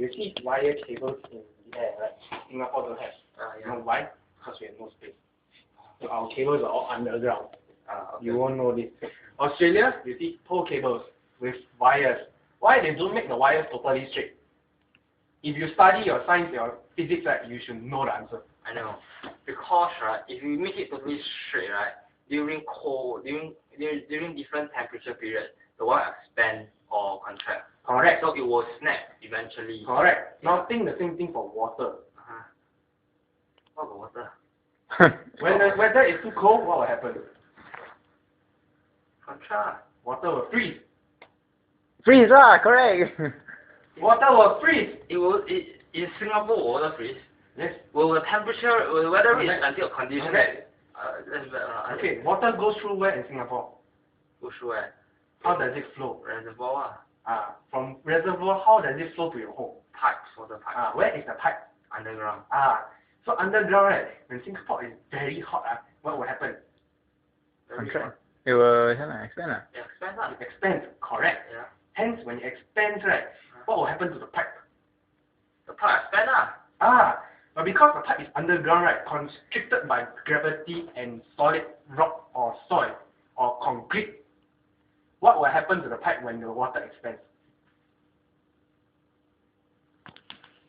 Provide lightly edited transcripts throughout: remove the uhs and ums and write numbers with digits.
You see wire cables in the air, right? Singapore don't have. You know why? Because we have no space. So our cables are all underground. Okay. You won't know this. Australia, you see pole cables with wires. Why they don't make the wires totally straight? If you study your science, your physics, right, you should know the answer. I know. Because, right, if you make it totally straight, right, during different temperature periods, the wire expand or contract. Correct. So it will snap eventually. Correct. Yeah. Now think the same thing for water. What about water? When the weather is too cold, what will happen? Contract. Water will freeze. Freeze lah, correct. Water will freeze. In Singapore, will water freeze? Yes. Will the weather reach until a condition that okay, water goes through where in Singapore? Goes through where? How does it flow? Reservoir. From reservoir, how does it flow to your home? Pipes, water pipes. Where is the pipe? Underground. So underground, right? When Singapore is very hot, what will happen? Contract. It will expand. It It expands, correct. Yeah. Hence, when it expands, right, what will happen to the pipe? The pipe expand But because the pipe is underground, right, constricted by gravity and solid rock or soil or concrete, what will happen to the pipe when the water expands?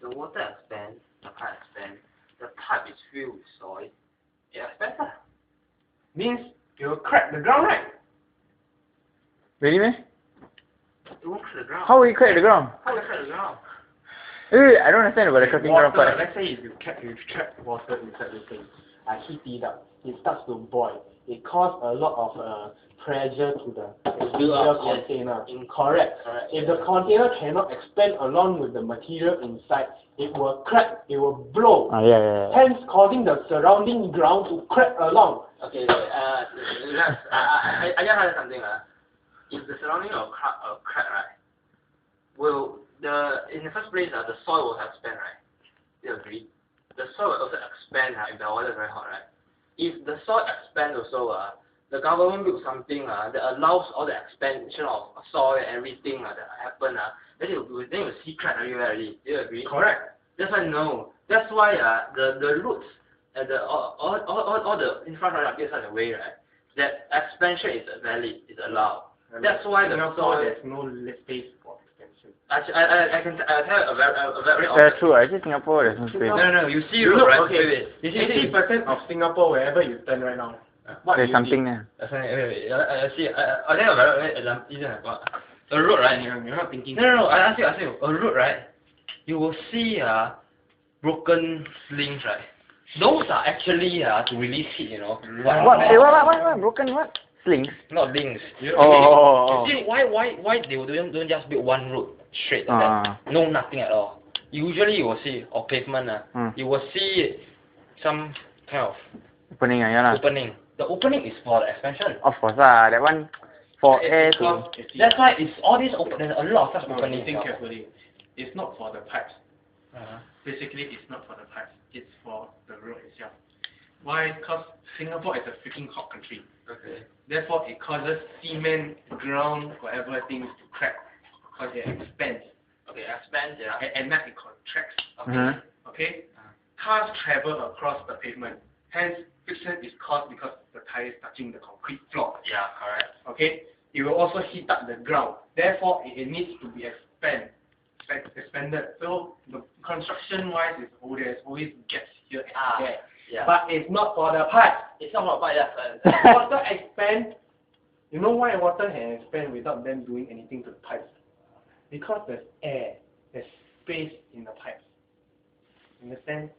The water expands, the pipe expands. The pipe is filled with soil. It expands. Means it will crack the ground, right? Really, man? It won't crack the ground. How will you crack the ground? How will it crack the ground? I don't understand about the cracking ground part. Let's say if you trap water inside the thing, heat it up, it starts to boil. It causes a lot of pressure to the material container. Correct. If the container cannot expand along with the material inside, it will crack, it will blow. Yeah. Hence causing the surrounding ground to crack along. Okay, I just heard something. If the surrounding of crack, right, in the first place, the soil will expand, right? Do you agree? The soil will also expand if the water is very hot, right? If the soil expands also, the government built something that allows all the expansion of soil and everything that happen, then you will see crack everywhere already. Do you agree? Correct. That's why no. That's why the roots and all the infrastructure appears such a way, right? That expansion is valid, is allowed. That's why the soil. There's no space for expansion. Actually, I can tell a very That's true. I think Singapore there's no space. No. You see, right? Okay. You see 80% of Singapore, wherever you turn right now. There's something there. I see. I think a very easy example. A road, right? You're not thinking. No. I ask you. A road, right? You will see broken slings, right? Those are actually to release heat, you know. What? Broken what? Slings? Not links. You see why they don't just build one road straight like that? No, nothing at all. Usually you will see pavement. You will see some kind of opening. The opening is for the expansion. Of course, that one for air to. That's why it's all these there's a lot of such openings. Think carefully. It's not for the pipes. Basically, it's not for the pipes. It's for the road itself. Why? Because Singapore is a freaking hot country. Okay. Therefore, it causes cement, ground, whatever things to crack. Because it expands. Okay, expands, yeah. At night, it contracts. Okay. Okay? Cars travel across the pavement. Hence, friction is caused because the tires touching the concrete floor. Yeah, correct. Okay? It will also heat up the ground. Therefore, it needs to be expanded. So, the construction-wise, there's always gaps here and there. Yeah. But it's not for the pipe. It's not for the pipe, yeah. Water expand. You know why water can expand without them doing anything to the pipes? Because there's air. There's space in the pipes. Understand?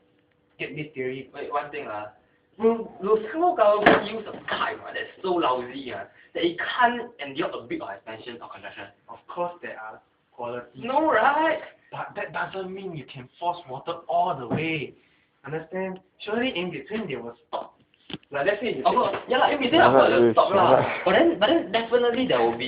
Get this theory? Wait, one thing, will Singapore government use a pipe that's so lousy that it can't endure a bit of expansion or contraction? Of course there are qualities. No, right? But that doesn't mean you can force water all the way. Understand? Surely in between they will stop. Like let's say you in between of course they'll stop but then definitely there will be